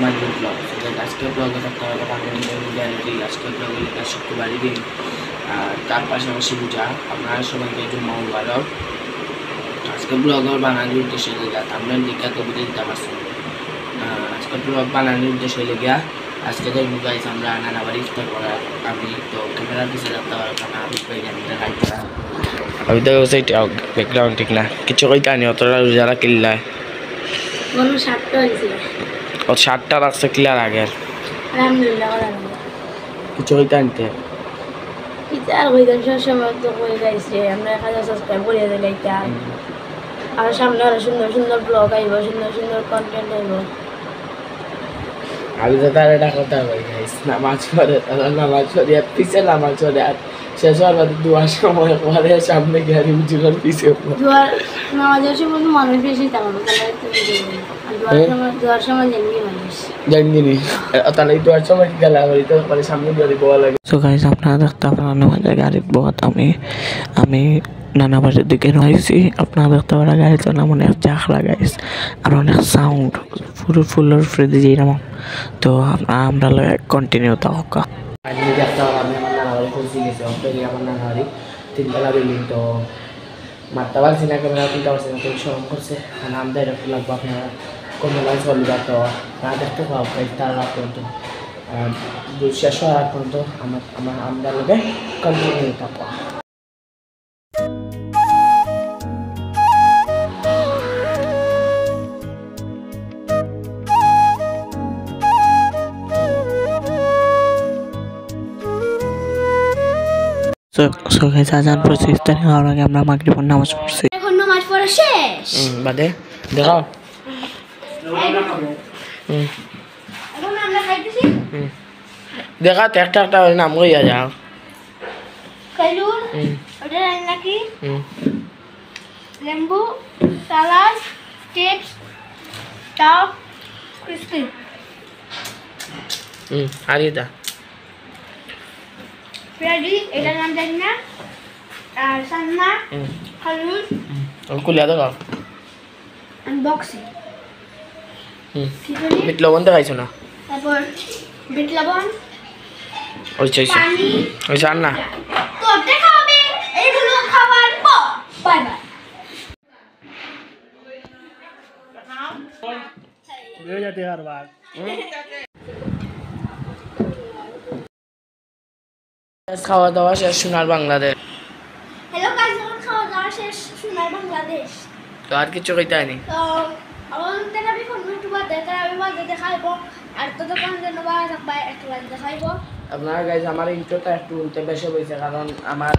My new blog. আজকের ব্লগে থাকতে হবে গ্যারেন্টি। আজকের ব্লগে লেখা শুক্রবারই দিন, আর তার পাশাপাশি পূজা। আপনারা সবাইকে জুম্মা মুবারক। আজকে ব্লগের বানানোর উদ্দেশ্যে লেগা আমরা লিখা তো বুঝে দিতে পারছি। আজকে ব্লগ বানানোর উদ্দেশ্যে লেগা আজকে তো গাইস আমরা নানা বাড়ি ইফতার করার। আমি তো ক্যামেরার পিছিয়ে রাখতে পারবো না, আমি আমি তো সেইটা ব্যাকগ্রাউন্ড ঠিক না কিছু কইতে আনি অতটা যারা কিল্লায় ও 7টা রাখছে ক্লিয়ার আগের কিছু কইতে আনতে আর সামনে আরো সুন্দর সুন্দর ব্লগ আইব, সুন্দর সুন্দর কন্টেন্ট আইব। আমি তো তার এটা কথা বলি গাইস, নামাজ পড়ে তারা নামাজ পড়ে আর পিছে নামাজ পড়ে আর শেষ হওয়ার বাদে দুয়ার সময় পরে সামনে গাড়ি উজুরের পিছে দুয়ার নামাজের সময় মানুষ বেশি তামানো দুয়ার সময় জানি তাহলে দুয়ার সময় গেলে আমার তো মানে সামনে গাড়ি বোয়া লাগে। সো গাইস আপনারা দেখতে পারেন আমাদের গাড়ির বহুত আমি নানা বাড়ির দিকে রয়েছি। আপনারা দেখতে পারেন গাড়ি তো নাম অনেক চাক লাগাইস আর অনেক সাউন্ড পুরো ফুলের ফ্রেদে যেরকম। তো আমরা কন্টিনিউ থাকা আমি দেখতে পারলাম আমি আমার নানা বাড়ি পৌঁছে গেছি। অপেক্ষা আমার নানা বাড়ি 3তলা বিল্ডিং। তো মারতে পারছি না, ক্যামেরা তুলতে পারছি না, তো শরম করছে নাম দেয় একটু লাগবো আপনারা কোনো লাইন চলবে। তো না দেখতে পাবো তার রাত পর্যন্ত শেষ হওয়ার আগ পর্যন্ত আমরা লোকে কন্টিনিউ থাকবো। So guys, আজান পড়ছে, ইফতারি হওয়ার আগে আমরা মাগরিবের নামাজ পড়ছি। এখন নামাজ পড়া শেষ। বাদে দেখাও। এখন আমরা খাইতেছি। দেখা একটা একটা নাম কইয়া যাও। কালুর ওটা নাকি লেম্বু সালাদ চিপস টক ক্রিসপি আর এটা ফ্রেডি এটার নাম জানি না, আর সান্না কালুর কুলিয়া দেখাও। আনবক্সিং বিট লবণ দেখাইছো না, তারপর বিট লবণ পানি আর না তো দেখাবে এগুলো খাবার পর। Bye bye. খাওয়া দাওয়া শেষ সোনার বাংলাদেশ। হ্যালো গাইস, এখন খাওয়া দাওয়া শেষ সোনার বাংলাদেশ। তো আর কিছু কইতে আনি তো আমাদের আমি কোন ইউটিউবার দেখাইবো আর তো দোকান যেন বাইরে থাকবে একটু দেখাইবো। আপনারা গাইজ আমার ইন্ট্রোটা একটু উল্টে বেশি হয়েছে, কারণ আমার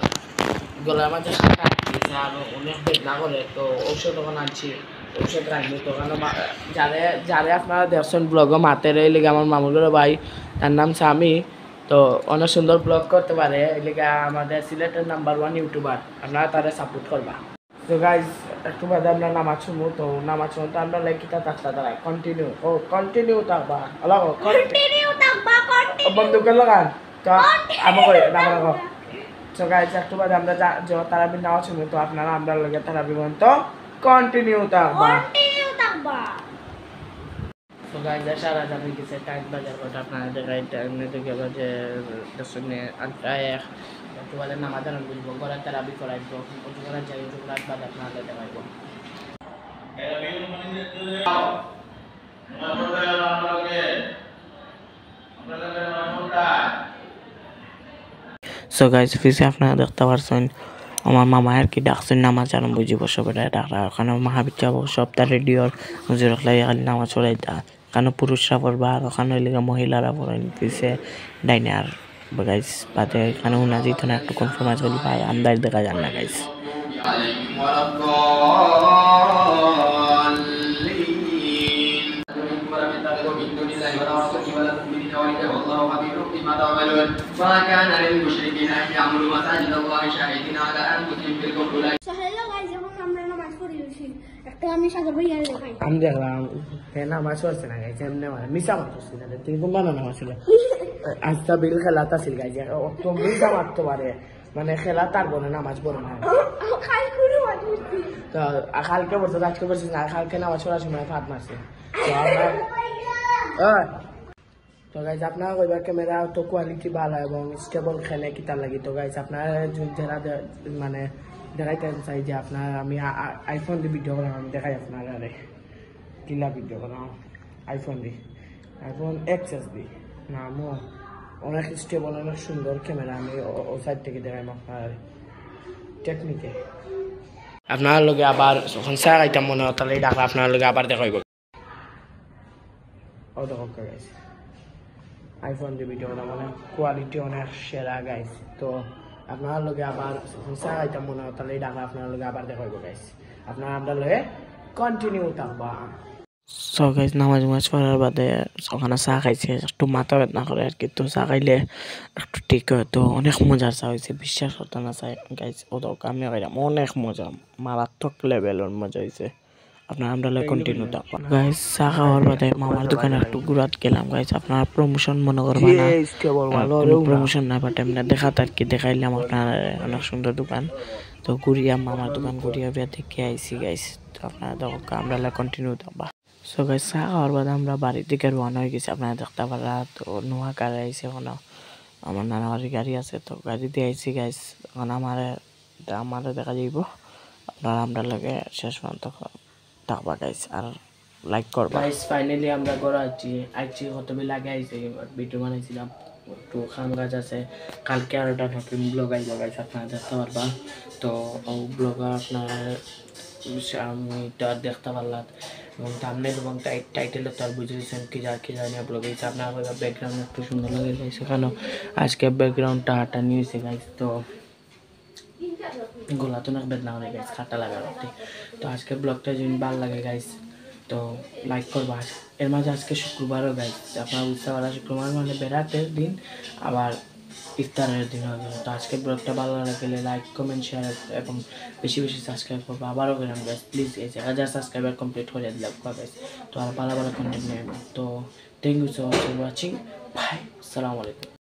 গলার মাঝে সাঁটা আটকেছে আর অনেক বেদনা করে। তো ঔষধ তখন আনছি, ঔষধ রাখবো। তো কারণ যারে আপনারা দেখছেন ব্লগও মাতের এই লিগে আমার মামুলের ভাই, তার নাম স্বামী। তো অনেক সুন্দর ব্লগ করতে পারে, এই লিগে আমাদের সিলেটের নাম্বার 1 ইউটিউবার। আপনারা তারা সাপোর্ট করবা। তো গাইজ একটু বাদে আমরা নামাজ শুনবো। তো নামাজ শুনতে আমরা লাইকিটা থাকতে দাঁড়াই কন্টিনিউ থাকবা বন্ধুকে লাগান। তো আমাকে রাখো। তো গাইজ একটু বাদে আমরা তারাবি নামাজ শুনবো। তো আপনারা আমরা লগে তারাবি পর্যন্ত কন্টিনিউ থাকবা। তো গাইজ সারা যাবে গেছে টাইম বাজার কথা আপনারা দেখাই দেখে যে দর্শনে একটু বাদে নামাজ আনন্দ বুঝবো ঘরের তারাবি করাইব উঁচু করার যাই উঁচু করার বাদ আপনারা দেখাইব। সো গাইজ ফিসে আপনারা দেখতে পারছেন আমার মামা আর কি ডাকছেন নামাজ আরম্ভ বুঝিব সব এটা ডাকা। ওখানে মাহাবিদ যাবো সপ্তাহ রেডিওর হুজুর খালি নামাজ পড়াই দা, কারণ পুরুষরা পড়বা আর ওখানে লেগে মহিলারা পড়েন পিছে ডাইনে। আর গাইজ বাদে এখানে উনা যেত না একটু কনফার্মাইজ করি ভাই আন্দাজ দেখা যান না গাইজ। وما كان للمشركين أن يعملوا مساجد الله شاهدين على أنفسهم بالكفر. আমি দেখলাম নামাজ পড়ছে না গাইছে এমনি মিশা মারতেছি না, তুমি কোন বানা নামাজ ছিল আজটা বিল খেলাটা ছিল গাইছে অত বিলটা মারতে পারে মানে খেলা তার বনে নামাজ পড়ে না। তো কালকে বলতো আজকে বলছিস না, কালকে নামাজ পড়ার সময় ফাঁদ মারছে। তো তো গাইজ আপনার কইবার ক্যামেরা তো কোয়ালিটি ভালো এবং স্টেবল খেলে কিতা লাগি তো গাইজ আপনার যারা মানে দেখাইতে চাই যে আপনার আমি আইফোন দিয়ে ভিডিও করাম দেখাই আপনার আরে কিলা ভিডিও করাম আইফোন এক্সএস দি নামও অনেক স্টেবল অনেক সুন্দর ক্যামেরা আমি ও সাইড থেকে দেখাইম আপনার টেকনিকে আপনার লগে আবার যখন চা খাইতাম মনে হয় তাহলে ডাকলে আপনার লগে আবার দেখাইব ও দেখো গাইজ আইফোন দিয়ে ভিডিও করা মানে কোয়ালিটি অনেক সেরা গাইজ তো আপনার লগে আবার চা খাইতাম মনে হয় তাহলে ডাকলে আপনার লগে আবার দেখাইব গাইজ আপনার আমরা লগে কন্টিনিউ থাকবা সো গাইজ নামাজ পড়ার বাদে ওখানে চা খাইছে একটু মাথা বেদনা করে আর কি তো চা খাইলে একটু ঠিক হয় তো অনেক মজার চা হয়েছে বিশ্বাস হতো না চা গাইজ ও তো আমি খাইলাম অনেক মজা মারাত্মক লেভেলের মজা হয়েছে আপনার আমরা কন্টিনিউ থাকবো গাইজ চা খাওয়ার বাদে মামার দোকানে একটু ঘুরাত গেলাম গাইজ আপনার প্রমোশন মনে করবো না প্রমোশন না বাট এমনি দেখাত আর কি দেখাইলাম আপনার অনেক সুন্দর দোকান তো ঘুরিয়া মামার দোকান ঘুরিয়া বিয়া দেখে আইসি গাইজ তো আপনারা দেখো আমরা কন্টিনিউ থাকবা সো গাইজ চা খাওয়ার বাদে আমরা বাড়ির দিকে রওনা হয়ে গেছি আপনারা দেখতে পারা তো নোয়া গাড়ি আইসে এখন আমার নানা বাড়ির গাড়ি আছে তো গাড়ি দিয়ে আইসি গাইজ এখন আমারে দেখা যাইব আপনারা আমরা লাগে শেষ পর্যন্ত থাকবা গাইজ আর লাইক করবা গাইজ ফাইনালি আমরা ঘরে আইছি কত বেলা আগে আইছি ভিডিও বানাইছিলাম একটু খাম গাছ আছে কালকে আর একটা নতুন ব্লগ আইব গাইজ আপনারা দেখতে পারবা তো ও ব্লগ আপনার আমি তো দেখতে পারলাম এবং থাম্বনেল এবং টাইটেলে তো আর বুঝেছেন কি জানি ব্লগ হয়েছে আপনার ব্যাকগ্রাউন্ড একটু সুন্দর লাগে গাইছে কেন আজকে ব্যাকগ্রাউন্ডটা হাঁটা নিয়েছে গাইজ তো গোলা তো অনেক বেদনা হয়ে গাইজ খাটা লাগা তো আজকে ব্লগটা যদি ভালো লাগে গাইজ তো লাইক করবা এর মাঝে আজকে শুক্রবারও গাইজ আপনারা বুঝতে পারা শুক্রবার মানে বেড়াতের দিন আবার ইফতারের দিন হবে তো আজকে ব্লগটা ভালো লাগলে লাইক কমেন্ট শেয়ার এবং বেশি বেশি সাবস্ক্রাইব করবো আবারও গেলাম গাইজ প্লিজ এই 1000 সাবস্ক্রাইবার কমপ্লিট করে দিলাম গাইজ তো আর ভালো কন্টেন্ট নেব তো thank you so much for watching bye আসসালামু আলাইকুম